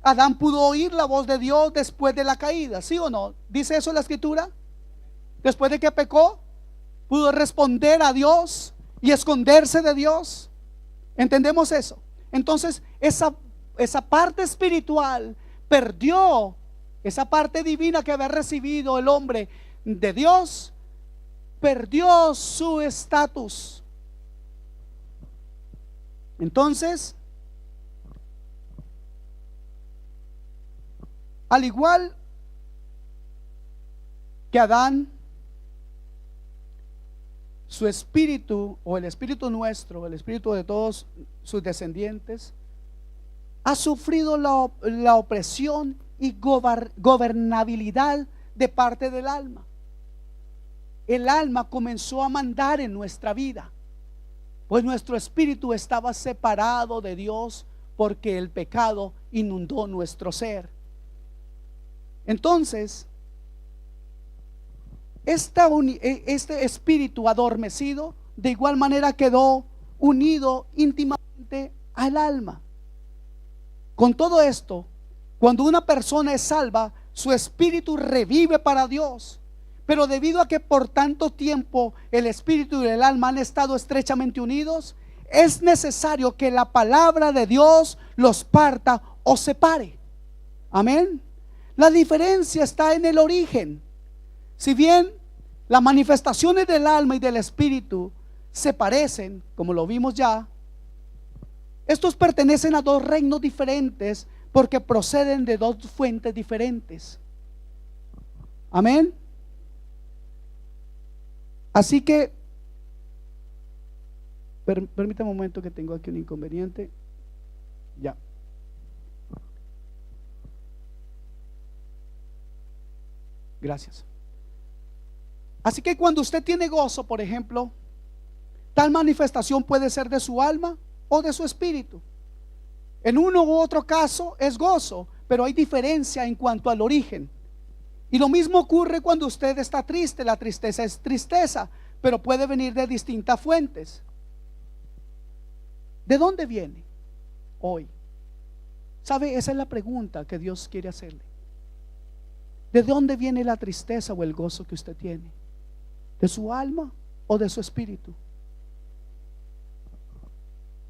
Adán pudo oír la voz de Dios después de la caída, ¿sí o no? ¿Dice eso la escritura? Después de que pecó, pudo responder a Dios y esconderse de Dios. ¿Entendemos eso? Entonces esa parte espiritual perdió, esa parte divina que había recibido el hombre de Dios, perdió su estatus. Entonces, al igual que Adán, su espíritu, o el espíritu nuestro, el espíritu de todos sus descendientes, ha sufrido la opresión y gobernabilidad de parte del alma. El alma comenzó a mandar en nuestra vida, pues nuestro espíritu estaba separado de Dios porque el pecado inundó nuestro ser. Entonces, este espíritu adormecido de igual manera quedó unido íntimamente al alma. Con todo esto, cuando una persona es salva, su espíritu revive para Dios. Pero debido a que por tanto tiempo el espíritu y el alma han estado estrechamente unidos, es necesario que la palabra de Dios los parta o separe. Amén. La diferencia está en el origen. Si bien las manifestaciones del alma y del espíritu se parecen, como lo vimos ya. Estos pertenecen a dos reinos diferentes porque proceden de dos fuentes diferentes. Amén. Así que, permítame un momento que tengo aquí un inconveniente. Ya. Gracias. Así que cuando usted tiene gozo, por ejemplo, tal manifestación puede ser de su alma o de su espíritu. En uno u otro caso es gozo, pero hay diferencia en cuanto al origen. Y lo mismo ocurre cuando usted está triste. La tristeza es tristeza, pero puede venir de distintas fuentes. ¿De dónde viene hoy? ¿Sabe? Esa es la pregunta que Dios quiere hacerle. ¿De dónde viene la tristeza o el gozo que usted tiene? ¿De su alma o de su espíritu?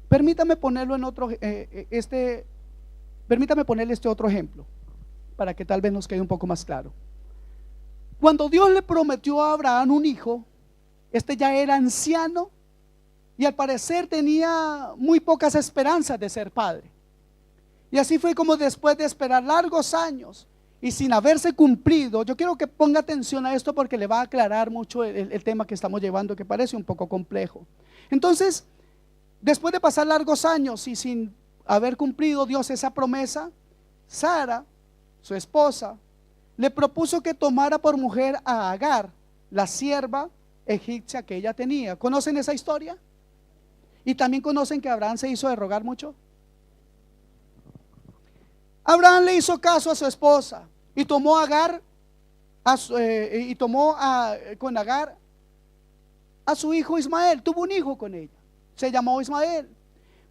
Permítame ponerlo en otro, permítame ponerle este otro ejemplo para que tal vez nos quede un poco más claro. Cuando Dios le prometió a Abraham un hijo, este ya era anciano y al parecer tenía muy pocas esperanzas de ser padre. Y así fue como después de esperar largos años y sin haberse cumplido, yo quiero que ponga atención a esto porque le va a aclarar mucho el tema que estamos llevando, que parece un poco complejo. Entonces, después de pasar largos años y sin haber cumplido Dios esa promesa, Sara, su esposa, le propuso que tomara por mujer a Agar, la sierva egipcia que ella tenía. ¿Conocen esa historia? Y también conocen que Abraham se hizo de rogar mucho. Abraham le hizo caso a su esposa y tomó a Agar con Agar a su hijo Ismael. Tuvo un hijo con ella, se llamó Ismael.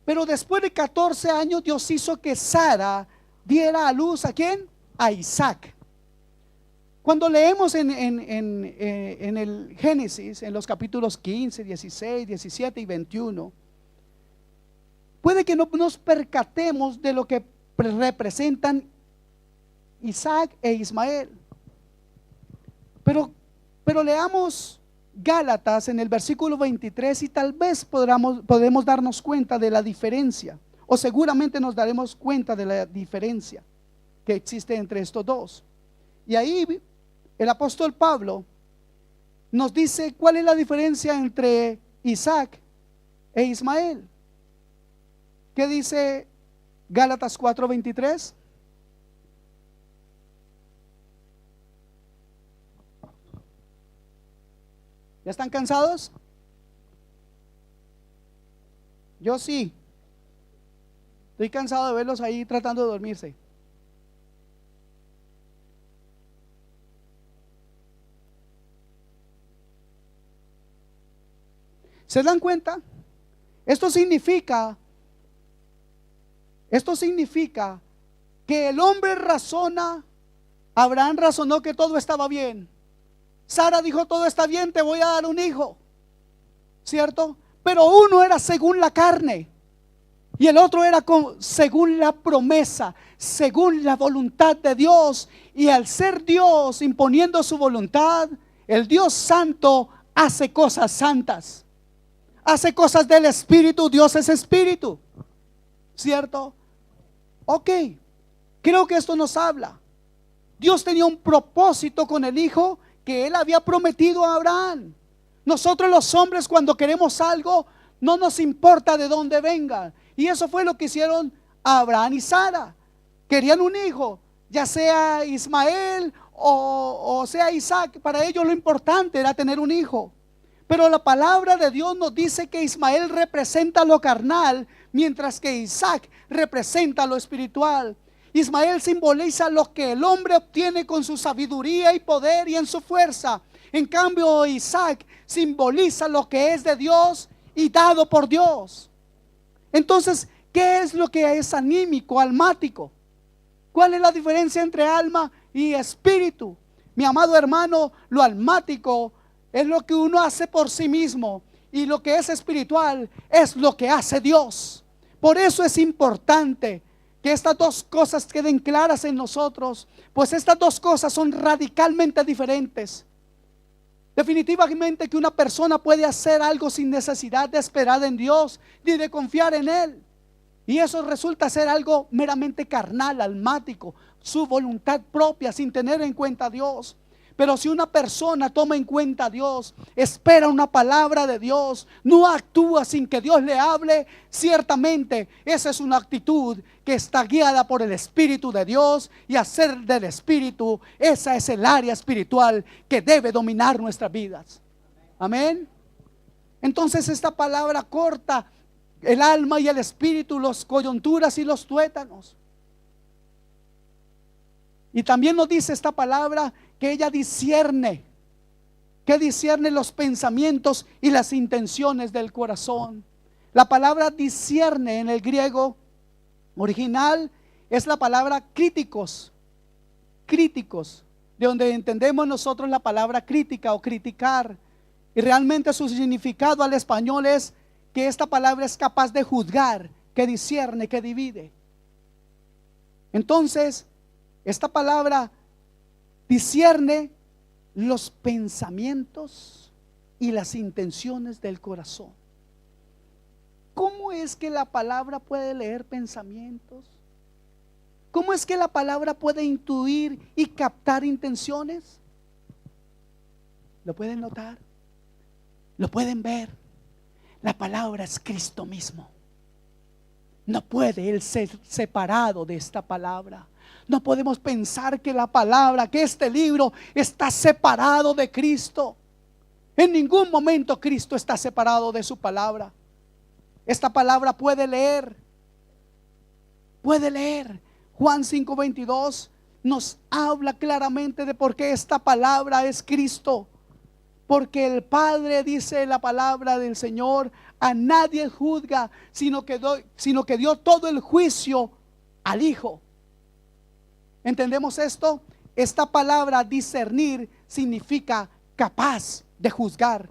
Pero después de 14 años Dios hizo que Sara diera a luz ¿a quién? A Isaac. Cuando leemos en el Génesis, en los capítulos 15, 16, 17 y 21, puede que no nos percatemos de lo que representan Isaac e Ismael. Pero leamos Gálatas en el versículo 23 y tal vez podemos darnos cuenta de la diferencia, o seguramente nos daremos cuenta de la diferencia que existe entre estos dos. Y ahí el apóstol Pablo nos dice cuál es la diferencia entre Isaac e Ismael. ¿Qué dice Gálatas 4:23? ¿Ya están cansados? Yo sí. Estoy cansado de verlos ahí tratando de dormirse. ¿Se dan cuenta? Esto significa que el hombre razona. Abraham razonó que todo estaba bien. Sara dijo todo está bien, te voy a dar un hijo, ¿cierto? Pero uno era según la carne y el otro era según la promesa, según la voluntad de Dios. Y al ser Dios imponiendo su voluntad, el Dios santo hace cosas santas, hace cosas del espíritu. Dios es espíritu, ¿cierto? Ok, creo que esto nos habla. Dios tenía un propósito con el hijo que él había prometido a Abraham. Nosotros los hombres, cuando queremos algo, no nos importa de dónde venga. Y eso fue lo que hicieron Abraham y Sara. Querían un hijo, ya sea Ismael o sea Isaac. Para ellos lo importante era tener un hijo. Pero la palabra de Dios nos dice que Ismael representa lo carnal, mientras que Isaac representa lo espiritual. Ismael simboliza lo que el hombre obtiene con su sabiduría y poder y en su fuerza. En cambio, Isaac simboliza lo que es de Dios y dado por Dios. Entonces, ¿qué es lo que es anímico, almático? ¿Cuál es la diferencia entre alma y espíritu? Mi amado hermano, lo almático es lo que uno hace por sí mismo, y lo que es espiritual es lo que hace Dios. Por eso es importante que estas dos cosas queden claras en nosotros, pues estas dos cosas son radicalmente diferentes. Definitivamente que una persona puede hacer algo sin necesidad de esperar en Dios ni de confiar en Él. Y eso resulta ser algo meramente carnal, almático, su voluntad propia, sin tener en cuenta a Dios. Pero si una persona toma en cuenta a Dios, espera una palabra de Dios, no actúa sin que Dios le hable, ciertamente esa es una actitud que está guiada por el Espíritu de Dios, y hacer del Espíritu, esa es el área espiritual que debe dominar nuestras vidas. Amén. Entonces esta palabra corta el alma y el espíritu, las coyunturas y los tuétanos. Y también nos dice esta palabra que ella discierne, que discierne los pensamientos y las intenciones del corazón. La palabra discierne en el griego original es la palabra críticos, críticos, de donde entendemos nosotros la palabra crítica o criticar. Y realmente su significado al español es que esta palabra es capaz de juzgar, que discierne, que divide. Entonces, esta palabra discierne los pensamientos y las intenciones del corazón. ¿Cómo es que la palabra puede leer pensamientos? ¿Cómo es que la palabra puede intuir y captar intenciones? ¿Lo pueden notar? ¿Lo pueden ver? La palabra es Cristo mismo. No puede Él ser separado de esta palabra. No podemos pensar que la palabra, que este libro está separado de Cristo. En ningún momento Cristo está separado de su palabra. Esta palabra puede leer. Puede leer. Juan 5:22 nos habla claramente de por qué esta palabra es Cristo. Porque el Padre, dice la palabra del Señor, a nadie juzga, sino que dio todo el juicio al Hijo. ¿Entendemos esto? Esta palabra discernir significa capaz de juzgar.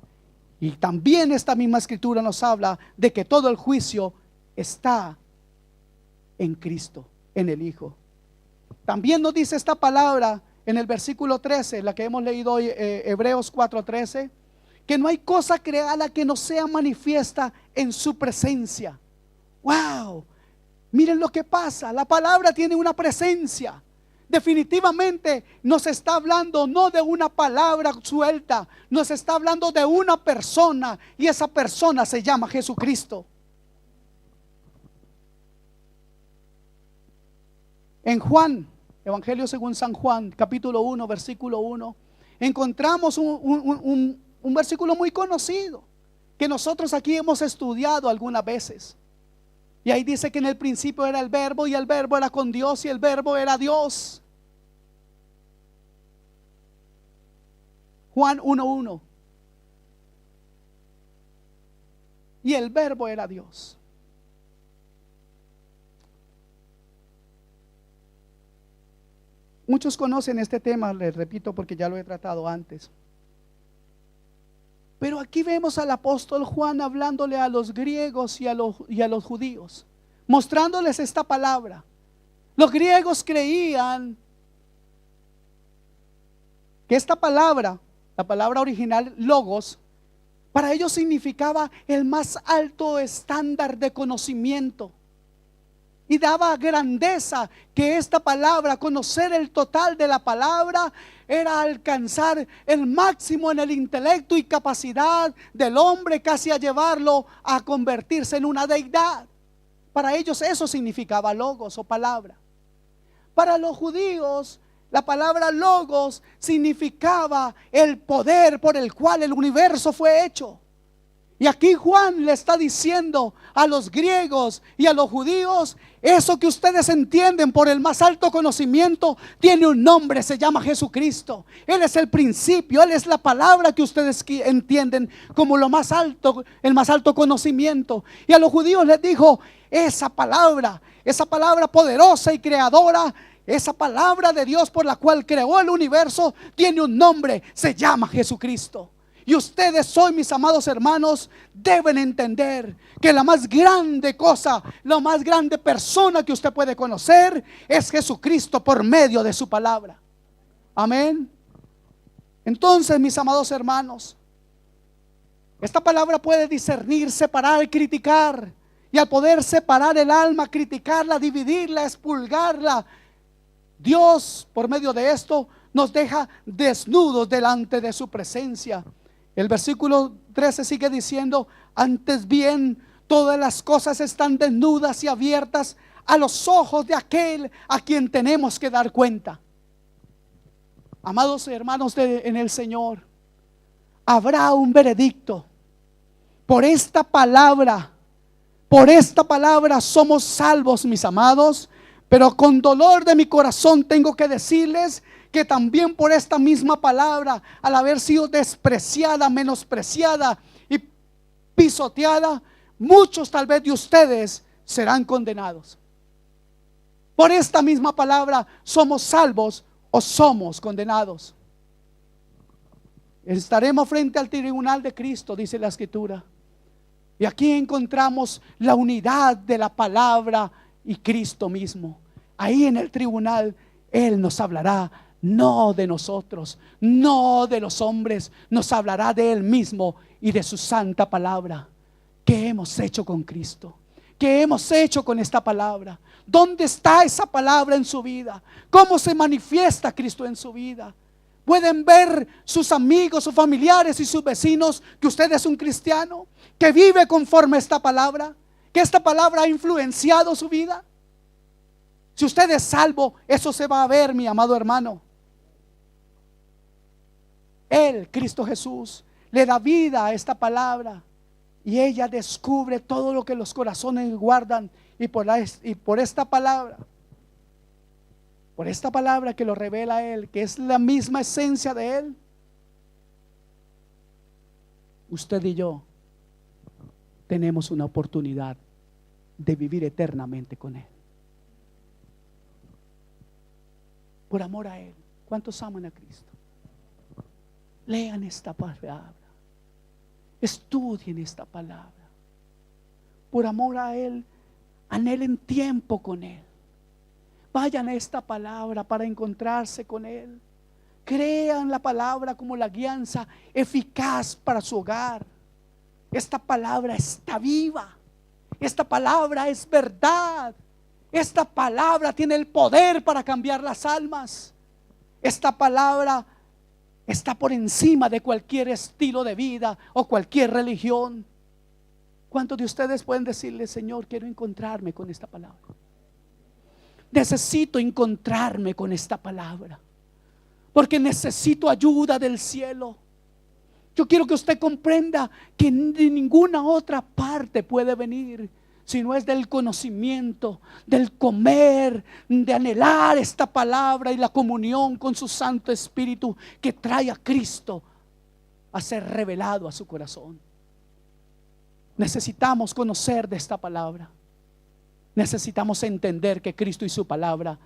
Y también esta misma escritura nos habla de que todo el juicio está en Cristo, en el Hijo. También nos dice esta palabra en el versículo 13, la que hemos leído hoy, Hebreos 4:13, que no hay cosa creada que no sea manifiesta en su presencia. ¡Wow! Miren lo que pasa, la palabra tiene una presencia. Definitivamente nos está hablando no de una palabra suelta, nos está hablando de una persona, y esa persona se llama Jesucristo. En Juan, Evangelio según San Juan, capítulo 1, versículo 1, encontramos un versículo muy conocido que nosotros aquí hemos estudiado algunas veces. Y ahí dice que en el principio era el Verbo, y el Verbo era con Dios, y el Verbo era Dios. Juan 1:1. Y el Verbo era Dios. Muchos conocen este tema, les repito, porque ya lo he tratado antes. Pero aquí vemos al apóstol Juan hablándole a los griegos y a los judíos, mostrándoles esta palabra. Los griegos creían que esta palabra, la palabra original logos, para ellos significaba el más alto estándar de conocimiento. Y daba grandeza que esta palabra, conocer el total de la palabra, era alcanzar el máximo en el intelecto y capacidad del hombre, casi a llevarlo a convertirse en una deidad. Para ellos eso significaba logos o palabra. Para los judíos, la palabra logos significaba el poder por el cual el universo fue hecho. Y aquí Juan le está diciendo a los griegos y a los judíos: eso que ustedes entienden por el más alto conocimiento tiene un nombre, se llama Jesucristo. Él es el principio, Él es la palabra que ustedes entienden como lo más alto, el más alto conocimiento. Y a los judíos les dijo: esa palabra poderosa y creadora, esa palabra de Dios por la cual creó el universo, tiene un nombre, se llama Jesucristo. Y ustedes hoy, mis amados hermanos, deben entender que la más grande cosa, la más grande persona que usted puede conocer es Jesucristo por medio de su palabra. Amén. Entonces, mis amados hermanos, esta palabra puede discernir, separar, criticar. Y al poder separar el alma, criticarla, dividirla, expurgarla, Dios, por medio de esto, nos deja desnudos delante de su presencia. El versículo 13 sigue diciendo: antes bien, todas las cosas están desnudas y abiertas a los ojos de aquel a quien tenemos que dar cuenta. Amados hermanos en el Señor, habrá un veredicto. Por esta palabra somos salvos, mis amados. Pero con dolor de mi corazón tengo que decirles que también por esta misma palabra, al haber sido despreciada, menospreciada y pisoteada, muchos tal vez de ustedes serán condenados. Por esta misma palabra somos salvos o somos condenados. Estaremos frente al tribunal de Cristo, dice la Escritura. Y aquí encontramos la unidad de la palabra y Cristo mismo. Ahí en el tribunal Él nos hablará, no de nosotros, no de los hombres. Nos hablará de Él mismo y de su santa palabra. ¿Qué hemos hecho con Cristo? ¿Qué hemos hecho con esta palabra? ¿Dónde está esa palabra en su vida? ¿Cómo se manifiesta Cristo en su vida? Pueden ver sus amigos, sus familiares y sus vecinos que usted es un cristiano, que vive conforme a esta palabra, que esta palabra ha influenciado su vida. Si usted es salvo, eso se va a ver, mi amado hermano. Él, Cristo Jesús, le da vida a esta palabra y ella descubre todo lo que los corazones guardan. Y por esta palabra que lo revela Él, que es la misma esencia de Él, usted y yo tenemos una oportunidad de vivir eternamente con Él. Por amor a Él. ¿Cuántos aman a Cristo? Lean esta palabra, estudien esta palabra. Por amor a Él, anhelen tiempo con Él. Vayan a esta palabra para encontrarse con Él. Crean la palabra como la guianza eficaz para su hogar. Esta palabra está viva. Esta palabra es verdad. Esta palabra tiene el poder para cambiar las almas. Esta palabra está por encima de cualquier estilo de vida o cualquier religión. ¿Cuántos de ustedes pueden decirle: Señor, quiero encontrarme con esta palabra? Necesito encontrarme con esta palabra, porque necesito ayuda del cielo. Yo quiero que usted comprenda que de ninguna otra parte puede venir, si no es del conocimiento, del comer, de anhelar esta palabra y la comunión con su Santo Espíritu que trae a Cristo a ser revelado a su corazón. Necesitamos conocer de esta palabra. Necesitamos entender que Cristo y su palabra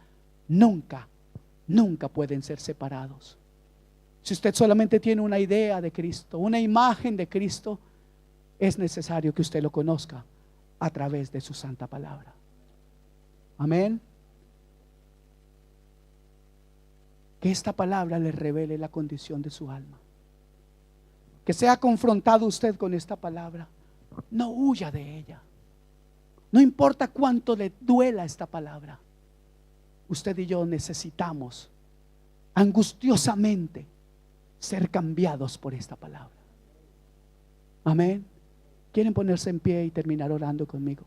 nunca pueden ser separados. Si usted solamente tiene una idea de Cristo, una imagen de Cristo, es necesario que usted lo conozca a través de su santa palabra. Amén. Que esta palabra le revele la condición de su alma. Que sea confrontado usted con esta palabra. No huya de ella. No importa cuánto le duela esta palabra. Usted y yo necesitamos angustiosamente ser cambiados por esta palabra. Amén. ¿Quieren ponerse en pie y terminar orando conmigo?